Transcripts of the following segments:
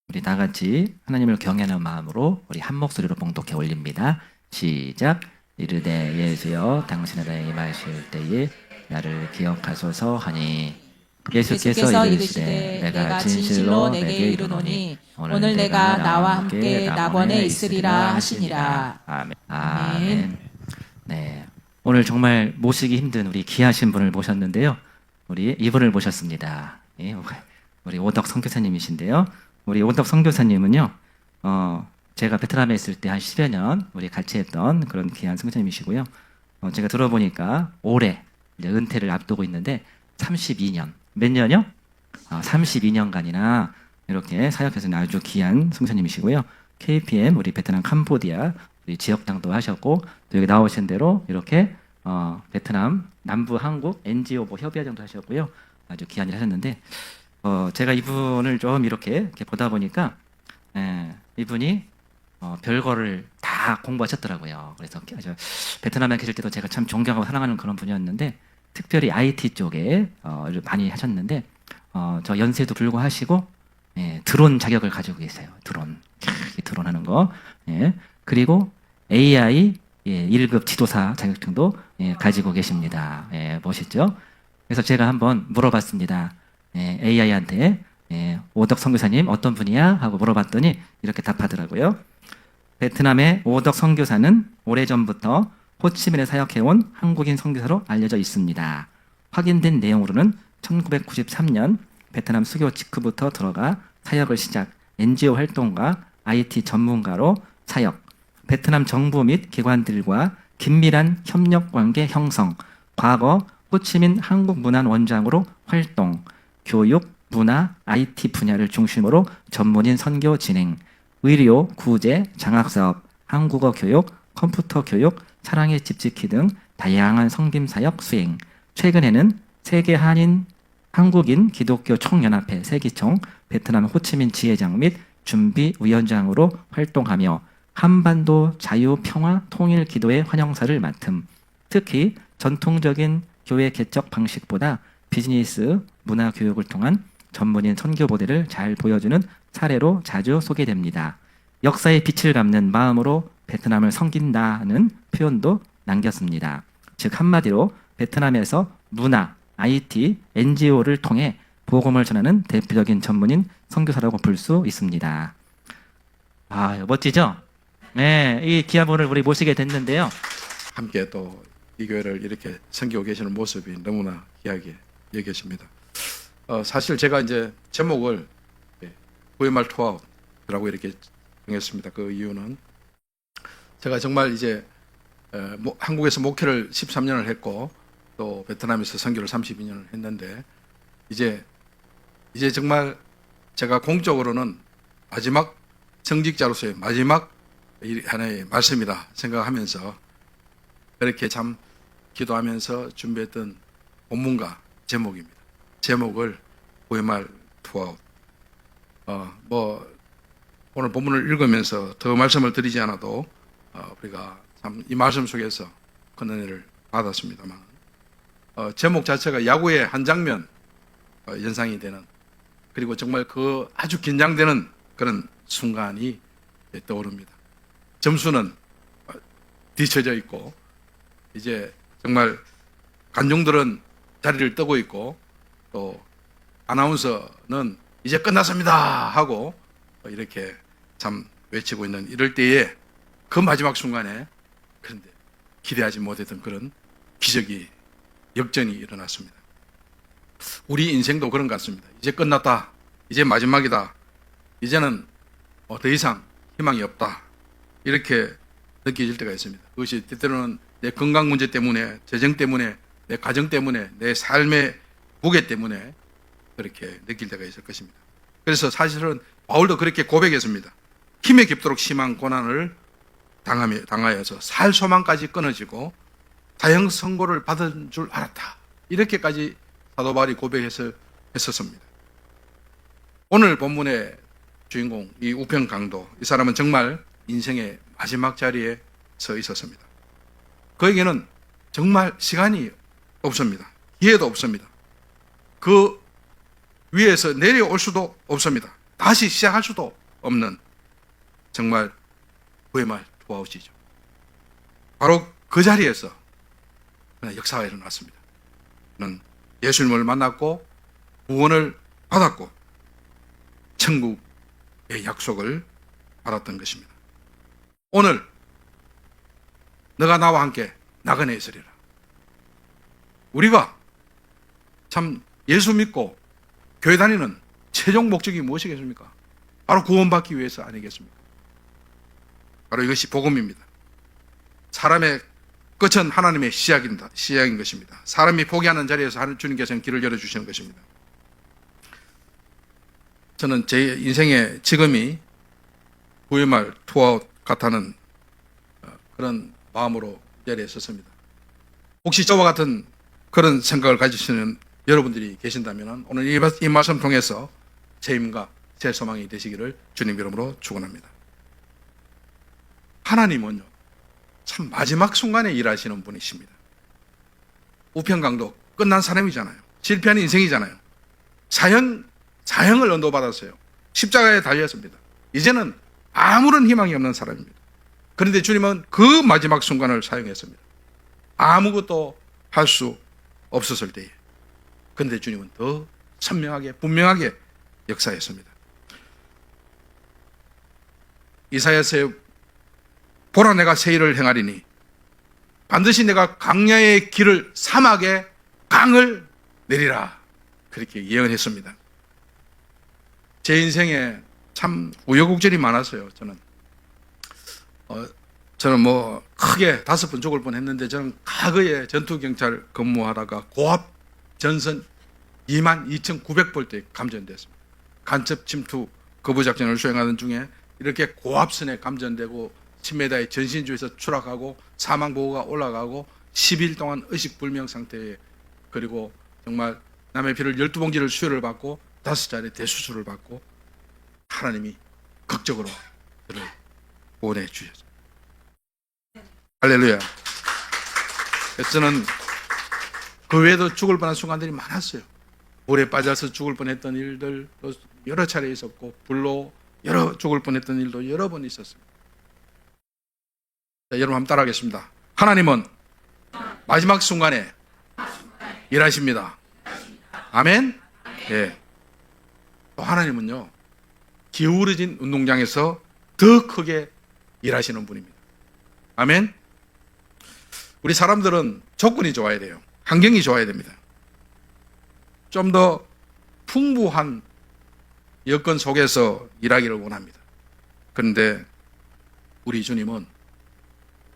우리 다 같이 하나님을 경외하는 마음으로 우리 한 목소리로 봉독해 올립니다. 시작. 이르되 예수여 당신의 나에 임하실 때에 나를 기억하소서 하니 예수께서 이르시되 내가 진실로 내게 이르노니 오늘 내가 나와 함께 낙원에 있으리라 하시니라. 아멘. 아멘. 네. 오늘 정말 모시기 힘든 우리 귀하신 분을 모셨는데요. 우리 이분을 모셨습니다. 예, 우리 오덕 선교사님이신데요. 우리 오덕 선교사님은요, 제가 베트남에 있을 때 한 10여 년 우리 같이 했던 그런 귀한 선교사님이시고요. 제가 들어보니까 올해 이제 은퇴를 앞두고 있는데 32년, 몇 년요? 32년간이나 이렇게 사역해서 아주 귀한 선교사님이시고요. KPM 우리 베트남 캄보디아 우리 지역당도 하셨고 또 여기 나오신 대로 이렇게 베트남 남부 한국 NGO 뭐 협의회장도 하셨고요. 아주 귀한 일 하셨는데 제가 이분을 좀 이렇게 보다 보니까 이분이 별거를 다 공부하셨더라고요. 그래서 아주 베트남에 계실 때도 제가 참 존경하고 사랑하는 그런 분이었는데 특별히 IT 쪽에 많이 하셨는데 저 연세도 불구하시고 드론 자격을 가지고 계세요. 드론 하는 거. 그리고 AI 1급 지도사 자격증도 가지고 계십니다. 멋있죠? 그래서 제가 한번 물어봤습니다. AI한테 오덕 선교사님 어떤 분이야? 하고 물어봤더니 이렇게 답하더라고요. 베트남의 오덕 선교사는 오래전부터 호치민에 사역해온 한국인 선교사로 알려져 있습니다. 확인된 내용으로는 1993년 베트남 수교 직후부터 들어가 사역을 시작, NGO 활동가, IT 전문가로 사역, 베트남 정부 및 기관들과 긴밀한 협력 관계 형성, 과거 호치민 한국문화원장으로 활동, 교육, 문화, IT 분야를 중심으로 전문인 선교 진행, 의료, 구제, 장학사업, 한국어 교육, 컴퓨터 교육, 사랑의 집 지키 등 다양한 성김 사역 수행, 최근에는 세계 한인 한국인 기독교 총연합회 세기총 베트남 호치민 지회장 및 준비위원장으로 활동하며 한반도 자유 평화 통일 기도의 환영사를 맡음. 특히 전통적인 교회 개척 방식보다 비즈니스 문화 교육을 통한 전문인 선교 모델을 잘 보여주는 사례로 자주 소개됩니다. 역사의 빛을 갚는 마음으로 베트남을 섬긴다는 표현도 남겼습니다. 즉 한마디로 베트남에서 문화, IT, NGO를 통해 복음을 전하는 대표적인 전문인 선교사라고 볼 수 있습니다. 멋지죠? 네, 이 귀한 분을 우리 모시게 됐는데요. 함께 또 이 교회를 이렇게 섬기고 계시는 모습이 너무나 귀하게 여겨집니다. 사실 제가 이제 제목을 VMR 투아웃이라고 이렇게 정했습니다. 그 이유는 제가 정말 이제 한국에서 목회를 13년을 했고 또 베트남에서 선교를 32년을 했는데 이제 정말 제가 공적으로는 마지막 정직자로서의 마지막 하나의 말씀이다 생각하면서 그렇게 참 기도하면서 준비했던 본문과 제목입니다. 제목을 VMR 투아웃. 오늘 본문을 읽으면서 더 말씀을 드리지 않아도 우리가 참 이 말씀 속에서 큰 은혜를 받았습니다만 제목 자체가 야구의 한 장면 연상이 되는 그리고 정말 그 아주 긴장되는 그런 순간이 떠오릅니다. 점수는 뒤쳐져 있고 이제 정말 관중들은 자리를 뜨고 있고 또 아나운서는 이제 끝났습니다 하고 이렇게 참 외치고 있는 이럴 때에 그 마지막 순간에 그런데 기대하지 못했던 그런 기적이 역전이 일어났습니다. 우리 인생도 그런 것 같습니다. 이제 끝났다. 이제 마지막이다. 이제는 더 이상 희망이 없다. 이렇게 느껴질 때가 있습니다. 그것이 때때로는 내 건강 문제 때문에, 재정 때문에, 내 가정 때문에, 내 삶의 무게 때문에 그렇게 느낄 때가 있을 것입니다. 그래서 사실은 바울도 그렇게 고백했습니다. 힘에 깊도록 심한 고난을 당하여서 살 소망까지 끊어지고 사형 선고를 받은 줄 알았다. 이렇게까지 사도 바울이 고백했었습니다. 오늘 본문의 주인공 이 우편 강도, 이 사람은 정말 인생의 마지막 자리에 서 있었습니다. 그에게는 정말 시간이 없습니다. 기회도 없습니다. 그 위에서 내려올 수도 없습니다. 다시 시작할 수도 없는 정말 부의말 투아웃이죠. 바로 그 자리에서 역사가 일어났습니다. 저는 예수님을 만났고 구원을 받았고 천국의 약속을 받았던 것입니다. 오늘 너가 나와 함께 나그네 있으리라. 우리가 참 예수 믿고 교회 다니는 최종 목적이 무엇이겠습니까? 바로 구원받기 위해서 아니겠습니까? 바로 이것이 복음입니다. 사람의 끝은 하나님의 시작인 것입니다. 사람이 포기하는 자리에서 주님께서는 길을 열어주시는 것입니다. 저는 제 인생의 지금이 부의말 투아웃 같다는 그런 마음으로 이 자리에 섰습니다. 혹시 저와 같은 그런 생각을 가지시는 여러분들이 계신다면 오늘 이 말씀 통해서 제 힘과 제 소망이 되시기를 주님 이름으로 축원합니다. 하나님은요, 참 마지막 순간에 일하시는 분이십니다. 우편강도 끝난 사람이잖아요. 실패한 인생이잖아요. 사형을 언도받았어요. 십자가에 달렸습니다. 이제는 아무런 희망이 없는 사람입니다. 그런데 주님은 그 마지막 순간을 사용했습니다. 아무것도 할 수 없었을 때에. 그런데 주님은 더 선명하게 분명하게 역사했습니다. 이사야서에 보라 내가 새 일을 행하리니 반드시 내가 광야의 길을 사막에 강을 내리라. 그렇게 예언했습니다. 제 인생에 참 우여곡절이 많았어요. 저는 뭐 크게 5번 죽을 뻔했는데 저는 과거에 전투경찰 근무하다가 고압 전선 22,900볼트에 감전됐습니다. 간첩 침투 거부작전을 수행하는 중에 이렇게 고압선에 감전되고 10m의 전신주에서 추락하고 사망보고가 올라가고 10일 동안 의식불명 상태에, 그리고 정말 남의 피를 12봉지를 수혈을 받고 5차례 대수술을 받고 하나님이 극적으로 저를 구원해 주셨습니다. 할렐루야. 그래서 저는 그 외에도 죽을 뻔한 순간들이 많았어요. 물에 빠져서 죽을 뻔했던 일들 여러 차례 있었고, 불로 죽을 뻔했던 일도 여러 번 있었어요. 자, 여러분 한번 따라하겠습니다. 하나님은 마지막 순간에 일하십니다. 아멘. 예. 또 하나님은요, 기울어진 운동장에서 더 크게 일하시는 분입니다. 아멘. 우리 사람들은 조건이 좋아야 돼요. 환경이 좋아야 됩니다. 좀 더 풍부한 여건 속에서 일하기를 원합니다. 그런데 우리 주님은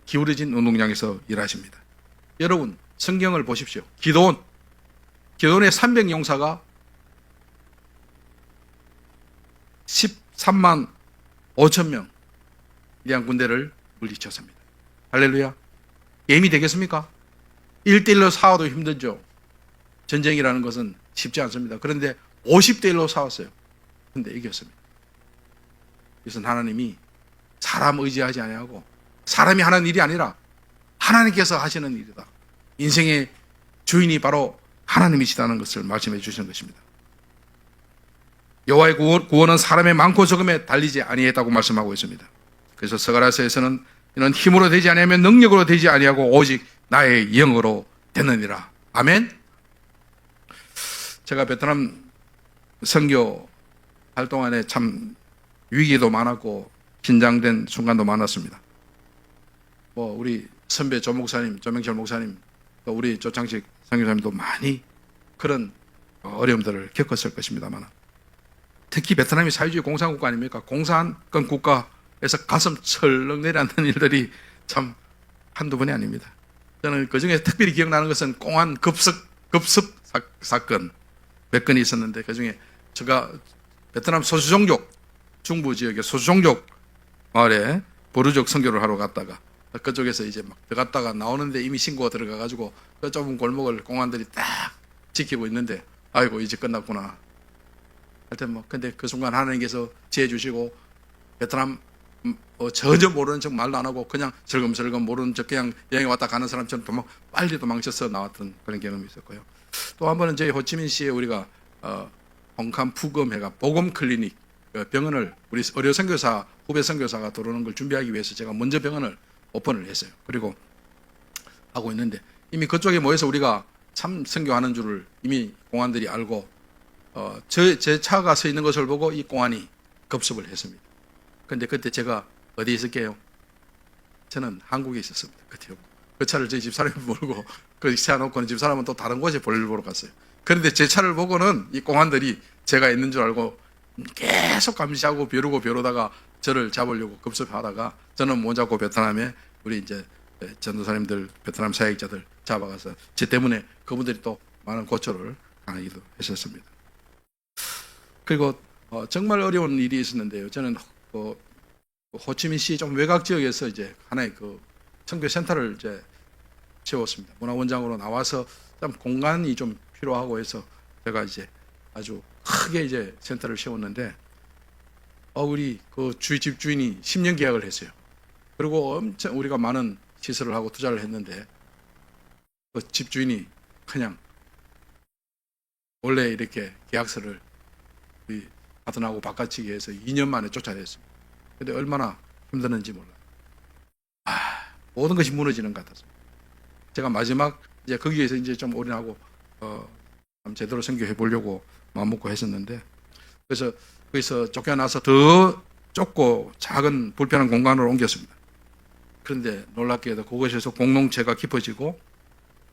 기울어진 운동장에서 일하십니다. 여러분, 성경을 보십시오. 기도원의 300용사가 13만 5천 명 이란 군대를 물리쳤습니다. 할렐루야. 게임이 되겠습니까? 1대1로 싸워도 힘들죠. 전쟁이라는 것은 쉽지 않습니다. 그런데 50대1로 싸웠어요. 그런데 이겼습니다. 그래서 하나님이 사람 의지하지 아니하고 사람이 하는 일이 아니라 하나님께서 하시는 일이다. 인생의 주인이 바로 하나님이시다는 것을 말씀해 주시는 것입니다. 여호와의 구원은 사람의 많고 적음에 달리지 아니했다고 말씀하고 있습니다. 그래서 스가랴서에서는 이는 힘으로 되지 아니하면 능력으로 되지 아니하고 오직 나의 영으로 되느니라. 아멘. 제가 베트남 선교 활동 안에 참 위기도 많았고 긴장된 순간도 많았습니다. 우리 선배 조 목사님, 조명철 목사님, 또 우리 조창식 선교사님도 많이 그런 어려움들을 겪었을 것입니다만, 특히 베트남이 사회주의 공산국가 아닙니까? 공산권 국가에서 가슴 철렁 내려앉는 일들이 참 한두 번이 아닙니다. 저는 그 중에 특별히 기억나는 것은 공안 급습 사건 몇 건이 있었는데, 그 중에 제가 베트남 소수종족, 중부 지역의 소수종족 마을에 보르족 선교를 하러 갔다가 그쪽에서 이제 막 들어갔다가 나오는데 이미 신고가 들어가가지고 그 좁은 골목을 공안들이 딱 지키고 있는데, 아이고 이제 끝났구나. 하여튼 근데 그 순간 하나님께서 지혜 주시고 베트남 전혀 모르는 척 말도 안 하고 그냥 슬금슬금 모르는 척 그냥 여행 왔다 가는 사람처럼 빨리 도망쳐서 나왔던 그런 경험이 있었고요. 또 한 번은 저희 호치민시에 우리가 홍캄 푸검회가 복음 클리닉 그 병원을 우리 의료 선교사 후배 선교사가 들어오는 걸 준비하기 위해서 제가 먼저 병원을 오픈을 했어요. 그리고 하고 있는데 이미 그쪽에 모여서 우리가 참 선교하는 줄을 이미 공안들이 알고 제 차가 서 있는 것을 보고 이 공안이 급습을 했습니다. 그런데 그때 제가 어디에 있을게요? 저는 한국에 있었습니다. 그때 그 차를 저희 집사람이 몰고 그 차 놓고는 집사람은 또 다른 곳에 볼일 보러 갔어요. 그런데 제 차를 보고는 이 공안들이 제가 있는 줄 알고 계속 감시하고 벼르다가 저를 잡으려고 급습하다가 저는 못 잡고 베트남에 우리 이제 전도사님들 베트남 사역자들 잡아가서 제 때문에 그분들이 또 많은 고초를 당하기도 했었습니다. 그리고 정말 어려운 일이 있었는데요. 저는 호치민시 좀 외곽 지역에서 이제 하나의 그 선교 센터를 이제 세웠습니다. 문화원장으로 나와서 좀 공간이 좀 필요하고 해서 제가 이제 아주 크게 이제 센터를 세웠는데 우리 그 집주인이 10년 계약을 했어요. 그리고 엄청 우리가 많은 시설을 하고 투자를 했는데 그 집주인이 그냥 원래 이렇게 계약서를 우리 파트너하고 바꿔치기 해서 2년 만에 쫓아냈습니다. 근데 얼마나 힘드는지 몰라요. 모든 것이 무너지는 것 같았습니다. 제가 마지막 이제 거기에서 이제 좀 올인하고 제대로 선교해 보려고 마음먹고 했었는데 그래서 거기서 쫓겨나서 더 좁고 작은 불편한 공간으로 옮겼습니다. 그런데 놀랍게도 그것에서 공동체가 깊어지고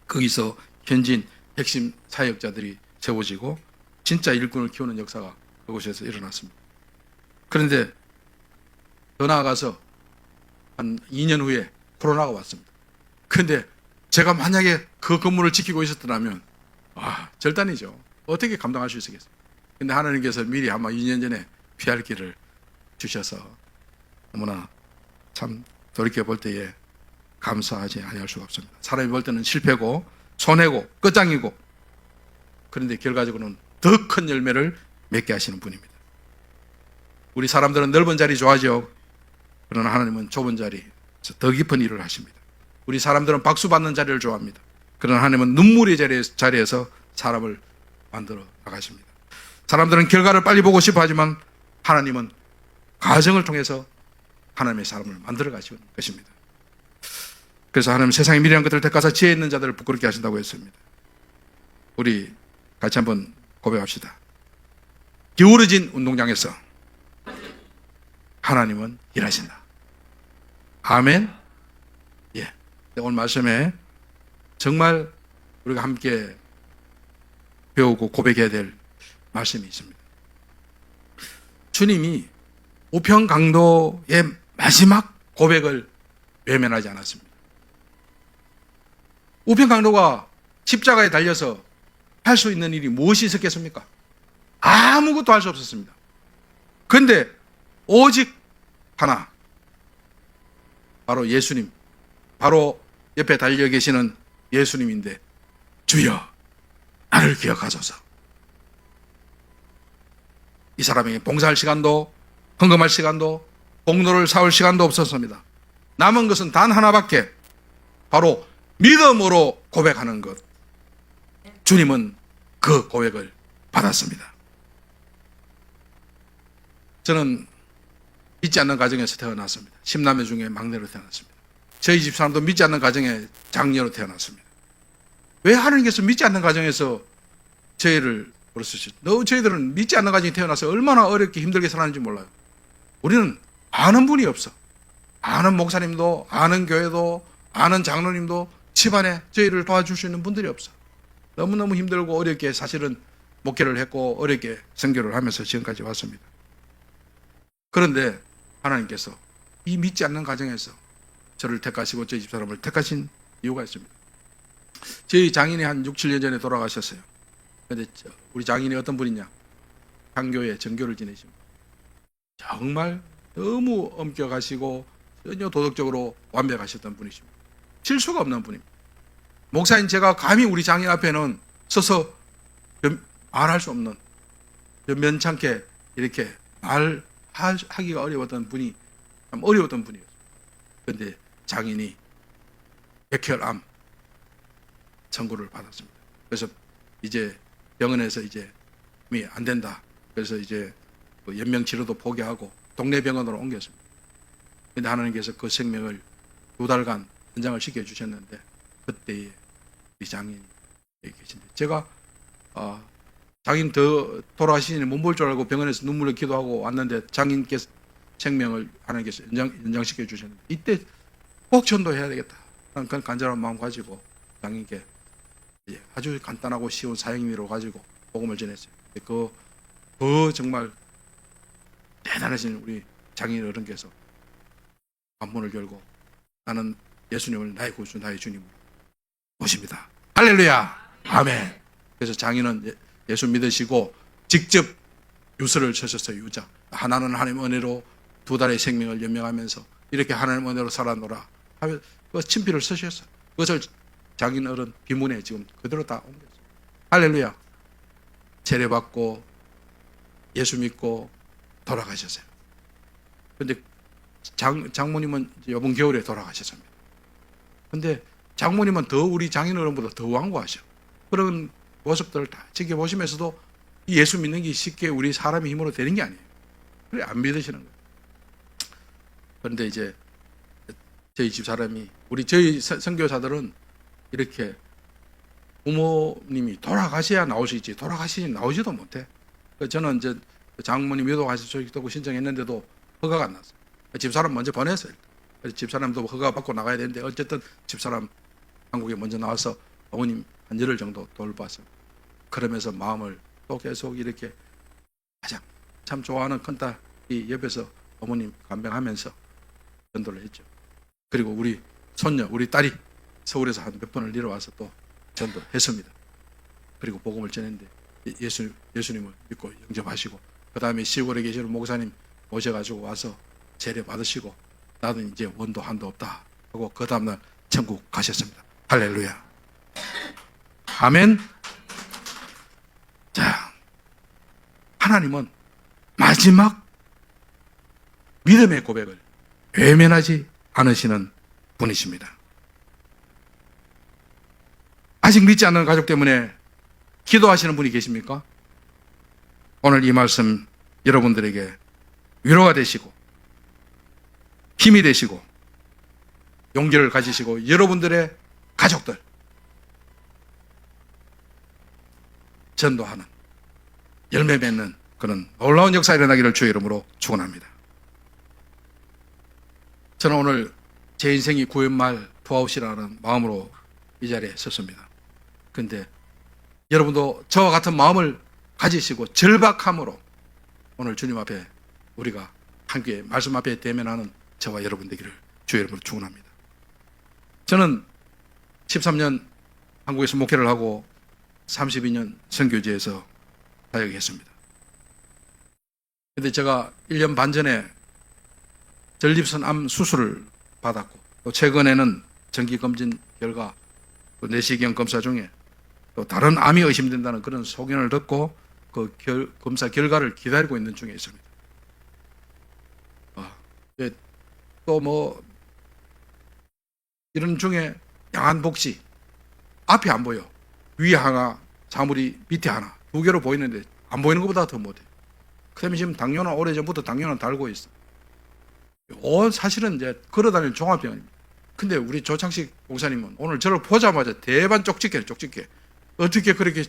거기서 현지인 핵심 사역자들이 세워지고 진짜 일꾼을 키우는 역사가 그곳에서 일어났습니다. 그런데 더 나아가서 한 2년 후에 코로나가 왔습니다. 그런데 제가 만약에 그 건물을 지키고 있었더라면 절단이죠. 어떻게 감당할 수 있었겠어요? 근데 하나님께서 미리 아마 2년 전에 피할 길을 주셔서 너무나 참 돌이켜 볼 때에 감사하지 아니할 수가 없습니다. 사람이 볼 때는 실패고 손해고 끝장이고 그런데 결과적으로는 더 큰 열매를 맺게 하시는 분입니다. 우리 사람들은 넓은 자리 좋아하죠. 그러나 하나님은 좁은 자리, 더 깊은 일을 하십니다. 우리 사람들은 박수 받는 자리를 좋아합니다. 그러나 하나님은 눈물의 자리에서 사람을 만들어 나가십니다. 사람들은 결과를 빨리 보고 싶어 하지만 하나님은 과정을 통해서 하나님의 사람을 만들어 가시는 것입니다. 그래서 하나님은 세상에 미련한 것들을 택하사 지혜 있는 자들을 부끄럽게 하신다고 했습니다. 우리 같이 한번 고백합시다. 기울어진 운동장에서 하나님은 일하신다. 아멘. 예. 오늘 말씀에 정말 우리가 함께 배우고 고백해야 될 말씀이 있습니다. 주님이 우평강도의 마지막 고백을 외면하지 않았습니다. 우평강도가 십자가에 달려서 할 수 있는 일이 무엇이 있었겠습니까? 아무것도 할 수 없었습니다. 그런데 오직 하나, 바로 예수님, 바로 옆에 달려 계시는 예수님인데 주여 나를 기억하소서. 이 사람에게 봉사할 시간도 헌금할 시간도 공로를 쌓을 시간도 없었습니다. 남은 것은 단 하나밖에, 바로 믿음으로 고백하는 것. 주님은 그 고백을 받았습니다. 저는 믿지 않는 가정에서 태어났습니다. 10남매 중에 막내로 태어났습니다. 저희 집사람도 믿지 않는 가정에 장녀로 태어났습니다. 왜 하나님께서 믿지 않는 가정에서 저희를 부르셨죠? 저희들은 믿지 않는 가정에 태어나서 얼마나 어렵게 힘들게 살았는지 몰라요. 우리는 아는 분이 없어. 아는 목사님도, 아는 교회도, 아는 장로님도 집안에 저희를 도와줄 수 있는 분들이 없어. 너무너무 힘들고 어렵게 사실은 목회를 했고 어렵게 선교를 하면서 지금까지 왔습니다. 그런데 하나님께서 이 믿지 않는 가정에서 저를 택하시고 저희 집사람을 택하신 이유가 있습니다. 저희 장인이 한 6, 7년 전에 돌아가셨어요. 그런데 우리 장인이 어떤 분이냐? 장교에 정교를 지내십니다. 정말 너무 엄격하시고 전혀 도덕적으로 완벽하셨던 분이십니다. 실수가 없는 분입니다. 목사인 제가 감히 우리 장인 앞에는 서서 말할 수 없는, 면찮게 이렇게 말하기가 어려웠던 분이, 참 어려웠던 분이었어요. 그런데 장인이 백혈암 선고를 받았습니다. 그래서 이제 병원에서 이제 안 된다. 그래서 이제 그 연명 치료도 포기하고 동네 병원으로 옮겼습니다. 근데 하나님께서 그 생명을 2달간 연장을 시켜주셨는데 그때에 이 장인이 계신데 제가 장인 돌아가시니 못 볼 줄 알고 병원에서 눈물로 기도하고 왔는데 장인께서 생명을 하나님께서 연장시켜 주셨는데 이때 꼭 전도해야 되겠다. 그런 간절한 마음 가지고 장인께 아주 간단하고 쉬운 사형미로 가지고 복음을 전했어요. 그 정말 대단하신 우리 장인 어른께서 관문을 열고 나는 예수님을 나의 구주 나의 주님으로 모십니다. 할렐루야. 아멘. 그래서 장인은 예수 믿으시고 직접 유서를 쓰셨어요. 유자. 하나는 하나님 은혜로 2달의 생명을 연명하면서 이렇게 하나님 은혜로 살아노라 하면 그 친필을 쓰셨어요. 그것을 장인 어른 비문에 지금 그대로 다 옮겼어요. 할렐루야. 세례받고 예수 믿고 돌아가셨어요. 그런데 장모님은 이번 겨울에 돌아가셨습니다. 그런데 장모님은 더 우리 장인 어른보다 더 완고하셔. 그런 모습들을 다 지켜보시면서도 이 예수 믿는 게 쉽게 우리 사람의 힘으로 되는 게 아니에요. 그래 안 믿으시는 거예요. 그런데 이제 저희 집 사람이 저희 선교사들은 이렇게 부모님이 돌아가셔야 나오시지 돌아가시지 나오지도 못해. 저는 이제 장모님 유도하실 수 있다고 신청했는데도 허가가 안 났어요. 집사람 먼저 보냈어요. 그래서 집사람도 허가 받고 나가야 되는데 어쨌든 집사람 한국에 먼저 나와서 어머님 한 열흘 정도 돌봤어요. 그러면서 마음을 또 계속 이렇게 가장 참 좋아하는 큰딸이 옆에서 어머님 간병하면서 전도를 했죠. 그리고 우리 손녀, 우리 딸이 서울에서 한 몇 번을 내려와서 또 전도를 했습니다. 그리고 복음을 전했는데 예수님을 믿고 영접하시고 그 다음에 시골에 계시는 목사님 모셔가지고 와서 세례 받으시고 나도 이제 원도 한도 없다 하고 그 다음날 천국 가셨습니다. 할렐루야. 아멘. 자, 하나님은 마지막 믿음의 고백을 외면하지 않으시는 분이십니다. 아직 믿지 않는 가족 때문에 기도하시는 분이 계십니까? 오늘 이 말씀 여러분들에게 위로가 되시고 힘이 되시고 용기를 가지시고 여러분들의 가족들 전도하는 열매 맺는 그런 놀라운 역사가 일어나기를 주의 이름으로 축원합니다. 저는 오늘 제 인생이 구원말 투아웃이라는 마음으로 이 자리에 섰습니다. 그런데 여러분도 저와 같은 마음을 가지시고 절박함으로 오늘 주님 앞에 우리가 함께 말씀 앞에 대면하는 저와 여러분 되기를 주의 이름으로 축원합니다. 저는 13년 한국에서 목회를 하고 32년 선교지에서 사역했습니다. 그런데 제가 1년 반 전에 전립선암 수술을 받았고 또 최근에는 정기검진 결과 또 내시경 검사 중에 또 다른 암이 의심된다는 그런 소견을 듣고 그 검사 결과를 기다리고 있는 중에 있습니다. 또 뭐 이런 중에 양한 복시 앞이 안 보여. 위에 하나, 사물이 밑에 하나, 2개로 보이는데 안 보이는 것보다 더 못해. 그 다음에 지금 당뇨는 오래전부터 당뇨는 달고 있어. 사실은 이제 걸어다니는 종합병원입니다. 근데 우리 조창식 목사님은 오늘 저를 보자마자 대반 쪽집게. 어떻게 그렇게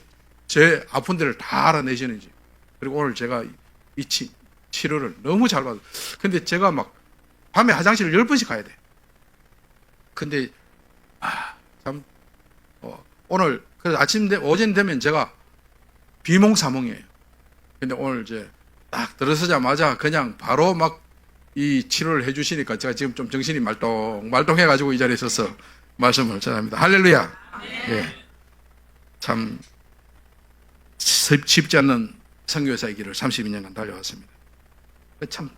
제 아픈 데를 다 알아내시는지. 그리고 오늘 제가 이 치료를 너무 잘 받아요. 근데 제가 막 밤에 화장실을 10번씩 가야 돼. 근데, 오늘, 그래서 오전 되면 제가 비몽사몽이에요. 근데 오늘 이제 딱 들어서자마자 그냥 바로 막 이 치료를 해 주시니까 제가 지금 좀 정신이 말똥해가지고 이 자리에 서서 말씀을 전합니다. 할렐루야. 예. 참, 쉽지 않는 선교사의 길을 32년간 달려왔습니다. 참,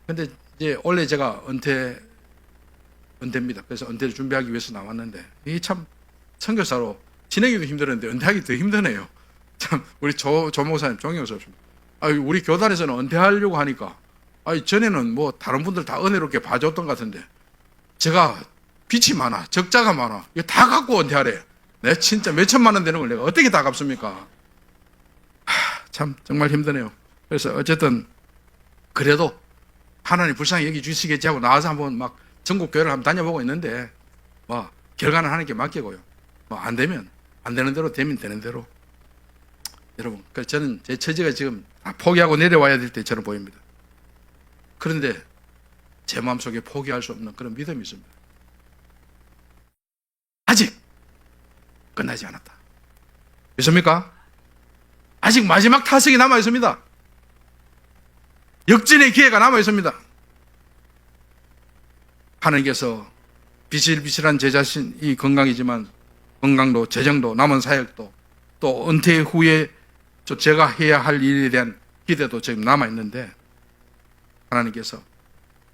근데 이제 원래 제가 은퇴입니다. 그래서 은퇴를 준비하기 위해서 나왔는데 이게 참 선교사로 지내기도 힘들었는데 은퇴하기 더 힘드네요. 참 우리 조 목사님 존경스럽습니다. 우리 교단에서는 은퇴하려고 하니까 전에는 뭐 다른 분들 다 은혜롭게 봐줬던 것 같은데 제가 빚이 많아, 적자가 많아. 이거 다 갖고 은퇴하래. 내 진짜 몇 천만 원 되는 걸 내가 어떻게 다 갚습니까? 참 정말 힘드네요. 그래서 어쨌든 그래도 하나님 불쌍히 여기 주시겠지 하고 나와서 한번 막 전국 교회를 한번 다녀보고 있는데 뭐 결과는 하나님께 맡기고요. 뭐 안 되면 안 되는 대로, 되면 되는 대로. 여러분, 그래서 저는 제 처지가 지금 다 포기하고 내려와야 될 때처럼 보입니다. 그런데 제 마음속에 포기할 수 없는 그런 믿음이 있습니다. 아직 끝나지 않았다. 믿습니까? 아직 마지막 타석이 남아 있습니다. 역전의 기회가 남아 있습니다. 하나님께서 비실비실한 제 자신이 건강이지만 건강도 재정도 남은 사역도 또 은퇴 후에 제가 해야 할 일에 대한 기대도 지금 남아 있는데 하나님께서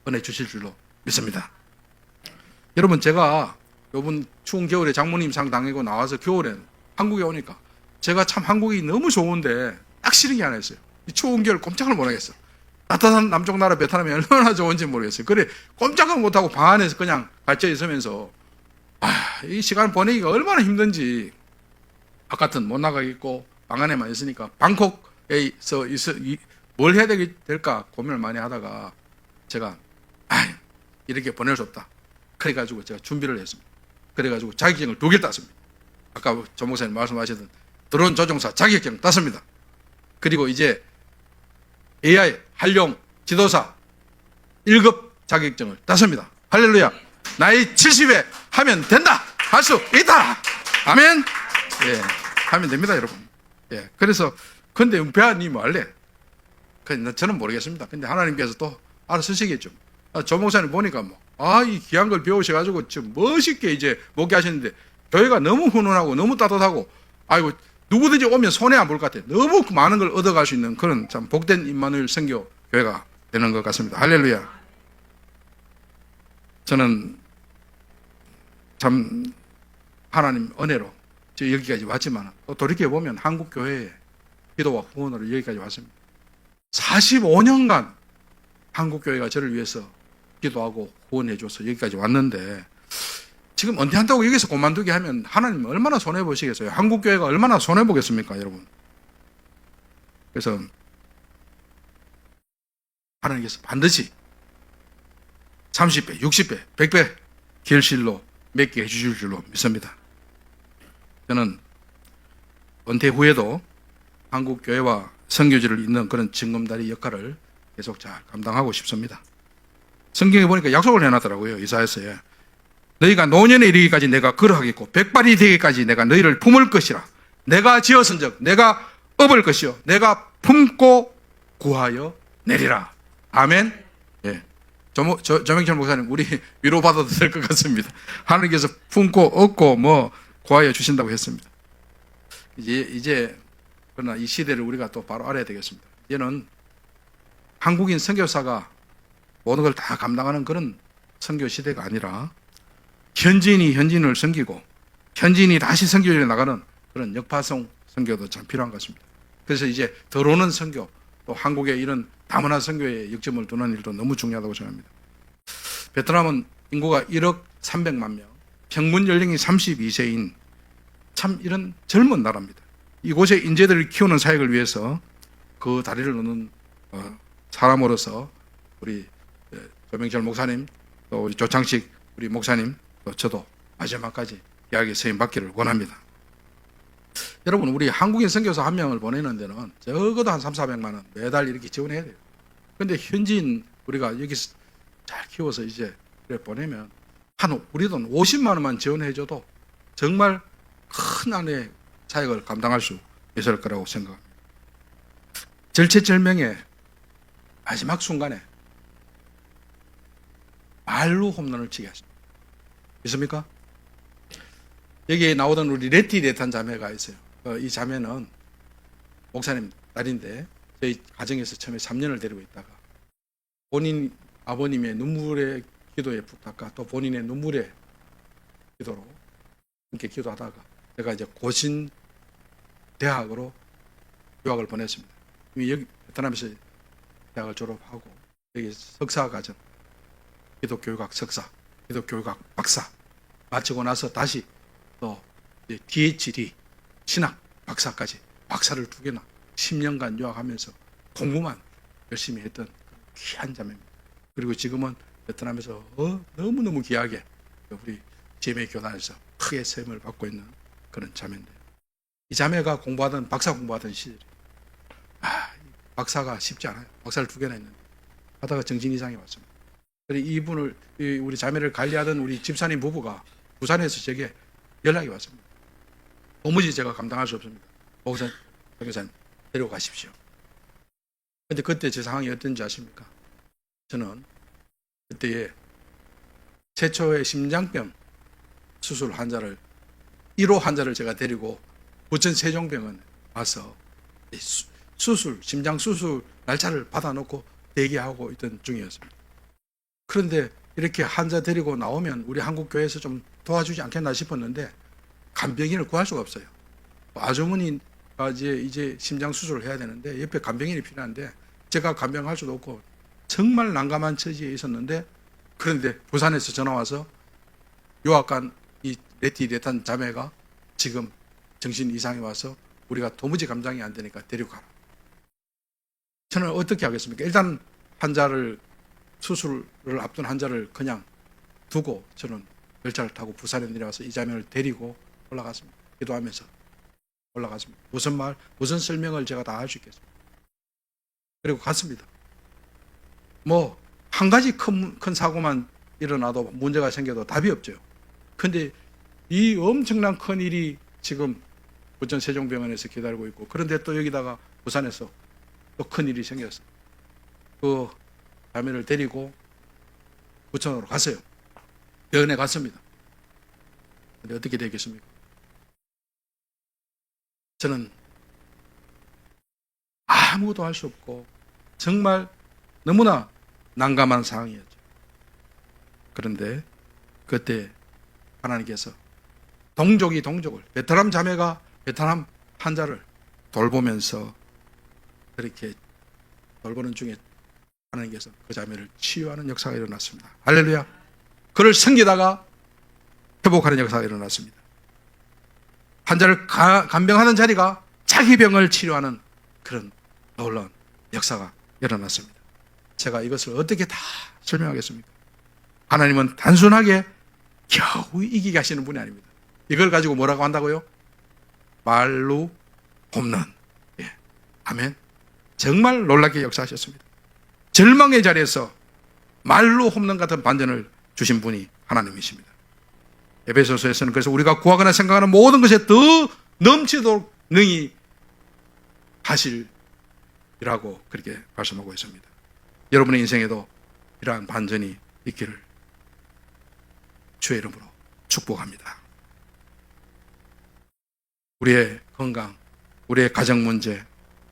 은혜 주실 줄로 믿습니다. 여러분, 제가 이번 추운 겨울에 장모님상 당하고 나와서 겨울에 한국에 오니까 제가 참 한국이 너무 좋은데 딱 싫은 게 하나 있어요. 이 추운 겨울 꼼짝을 못 하겠어. 따뜻한 남쪽 나라 베트남이 얼마나 좋은지 모르겠어요. 그래 꼼짝을 못하고 방 안에서 그냥 갇혀 있으면서 이 시간 보내기가 얼마나 힘든지 바깥은 못 나가겠고 방 안에만 있으니까 방콕에서 뭘 해야 될까 고민을 많이 하다가 제가 이렇게 보낼 수 없다. 그래가지고 제가 준비를 했습니다. 그래가지고 자격증을 2개를 땄습니다. 아까 조 목사님 말씀하셨던 드론 조종사 자격증 땄습니다. 그리고 이제 AI 활용 지도사 1급 자격증을 땄습니다. 할렐루야. 나이 70에 하면 된다. 할 수 있다. 아멘. 예, 하면 됩니다, 여러분. 예, 그래서 근데 은폐하니 뭐 할래? 저는 모르겠습니다. 근데 하나님께서 또 알아서 쓰시겠죠. 조 목사님 보니까 이 귀한 걸 배우셔가지고 좀 멋있게 이제 목회하시는데 교회가 너무 훈훈하고 너무 따뜻하고 아이고 누구든지 오면 손해 안 볼 것 같아요. 너무 많은 걸 얻어갈 수 있는 그런 참 복된 임마누엘 선교 교회가 되는 것 같습니다. 할렐루야. 저는 참 하나님 은혜로 여기까지 왔지만 또 돌이켜보면 한국 교회의 기도와 후원으로 여기까지 왔습니다. 45년간 한국 교회가 저를 위해서 기도하고 후원해줘서 여기까지 왔는데 지금 은퇴한다고 여기서 그만두게 하면 하나님 얼마나 손해보시겠어요? 한국교회가 얼마나 손해보겠습니까, 여러분? 그래서 하나님께서 반드시 30배, 60배, 100배 결실로 맺게 해주실 줄로 믿습니다. 저는 은퇴 후에도 한국교회와 선교지를 잇는 그런 징검다리 역할을 계속 잘 감당하고 싶습니다. 성경에 보니까 약속을 해놨더라고요, 이사야서에. 너희가 노년에 이르기까지 내가 그러하겠고 백발이 되기까지 내가 너희를 품을 것이라. 내가 지었은즉 내가 업을 것이요 내가 품고 구하여 내리라. 아멘. 예. 조명철 목사님, 우리 위로받아도 될 것 같습니다. 하나님께서 품고 얻고 구하여 주신다고 했습니다. 이제 그러나 이 시대를 우리가 또 바로 알아야 되겠습니다. 이제는 한국인 선교사가 모든 걸 다 감당하는 그런 선교 시대가 아니라 현지인이 현지인을 섬기고 현지인이 다시 선교지에 나가는 그런 역파성 선교도 참 필요한 것 같습니다. 그래서 이제 들어오는 선교, 또 한국의 이런 다문화 선교에 역점을 두는 일도 너무 중요하다고 생각합니다. 베트남은 인구가 1억 300만 명, 평균 연령이 32세인 참 이런 젊은 나라입니다. 이곳의 인재들을 키우는 사역을 위해서 그 다리를 놓는 사람으로서 우리 조명철 목사님, 또 우리 조창식 우리 목사님, 또 저도 마지막까지 이야기 서임 받기를 원합니다. 여러분, 우리 한국인 선교사 한 명을 보내는 데는 적어도 한 300~400만 원 매달 이렇게 지원해야 돼요. 그런데 현지인 우리가 여기서 잘 키워서 이제 보내면 한 우리 돈 50만 원만 지원해줘도 정말 큰 안의 사역을 감당할 수 있을 거라고 생각합니다. 절체절명의 마지막 순간에 말로 홈런을 치게 하십니다. 믿습니까? 여기에 나오던 우리 레티레탄 자매가 있어요. 이 자매는 목사님 딸인데 저희 가정에서 처음에 3년을 데리고 있다가 본인 아버님의 눈물의 기도에 부탁과 또 본인의 눈물의 기도로 함께 기도하다가 제가 이제 고신 대학으로 유학을 보냈습니다. 여기 베트남에서 대학을 졸업하고 여기 석사 과정, 기독교육학 석사, 기독교육학 박사 마치고 나서 다시 또 PhD 신학 박사까지 박사를 2개나 10년간 유학하면서 공부만 열심히 했던 귀한 자매입니다. 그리고 지금은 베트남에서 너무너무 귀하게 우리 GMA 교단에서 크게 세움을 받고 있는 그런 자매인데요. 이 자매가 박사 공부하던 시절에 박사가 쉽지 않아요. 박사를 2개나 했는데 하다가 정신 이상이 왔습니다. 그래서 이분을 우리 자매를 관리하던 우리 집사님 부부가 부산에서 제게 연락이 왔습니다. 도무지 제가 감당할 수 없습니다. 목사 교사님 데리고 가십시오. 근데 그때 제 상황이 어떤지 아십니까? 저는 그때에 최초의 심장병 수술 환자를 1호 환자를 제가 데리고 부천 세종병원에 와서 심장 수술 날짜를 받아놓고 대기하고 있던 중이었습니다. 그런데 이렇게 환자 데리고 나오면 우리 한국 교회에서 좀 도와주지 않겠나 싶었는데 간병인을 구할 수가 없어요. 아주머니가 이제 심장 수술을 해야 되는데 옆에 간병인이 필요한데 제가 간병할 수도 없고 정말 난감한 처지에 있었는데, 그런데 부산에서 전화 와서 요약관 이 레탄 자매가 지금 정신 이상이 와서 우리가 도무지 감당이 안 되니까 데리고 가라. 저는 어떻게 하겠습니까? 일단 환자를 수술을 앞둔 환자를 그냥 두고 저는 열차를 타고 부산에 내려와서 이 자매를 데리고 올라갔습니다. 기도하면서 올라갔습니다. 무슨 설명을 제가 다 할 수 있겠습니까? 그리고 갔습니다. 뭐 한 가지 큰 사고만 일어나도 문제가 생겨도 답이 없죠. 근데 이 엄청난 큰 일이 지금 부천 세종병원에서 기다리고 있고, 그런데 또 여기다가 부산에서 또 큰 일이 생겼어요. 그 자매를 데리고 부천으로 갔어요. 병원에 갔습니다. 근데 어떻게 되겠습니까? 저는 아무것도 할 수 없고 정말 너무나 난감한 상황이었죠. 그런데 그때 하나님께서 동족을 베트남 자매가 베트남 환자를 돌보면서 그렇게 돌보는 중에 하나님께서 그 자매를 치유하는 역사가 일어났습니다. 할렐루야. 그를 섬기다가 회복하는 역사가 일어났습니다. 환자를 간병하는 자리가 자기 병을 치료하는 그런 놀라운 역사가 일어났습니다. 제가 이것을 어떻게 다 설명하겠습니까? 하나님은 단순하게 겨우 이기게 하시는 분이 아닙니다. 이걸 가지고 뭐라고 한다고요? 말로 홈런. 예. 아멘. 정말 놀랍게 역사하셨습니다. 절망의 자리에서 말로 홈런 같은 반전을 주신 분이 하나님이십니다. 에베소서에서는 그래서 우리가 구하거나 생각하는 모든 것에 더 넘치도록 능히 하실이라고 그렇게 말씀하고 있습니다. 여러분의 인생에도 이러한 반전이 있기를 주의 이름으로 축복합니다. 우리의 건강, 우리의 가정 문제,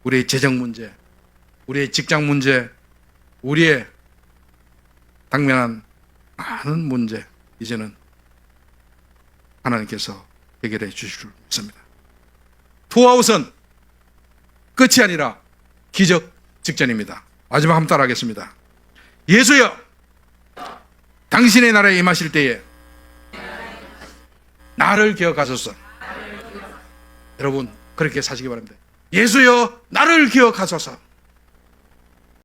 우리의 재정 문제, 우리의 직장 문제, 우리의 당면한 많은 문제, 이제는 하나님께서 해결해 주실 줄 믿습니다. 투아웃은 끝이 아니라 기적 직전입니다. 마지막 한번 따라하겠습니다. 예수여, 당신의 나라에 임하실 때에 나를 기억하소서. 여러분 그렇게 사시기 바랍니다. 예수여, 나를 기억하소서.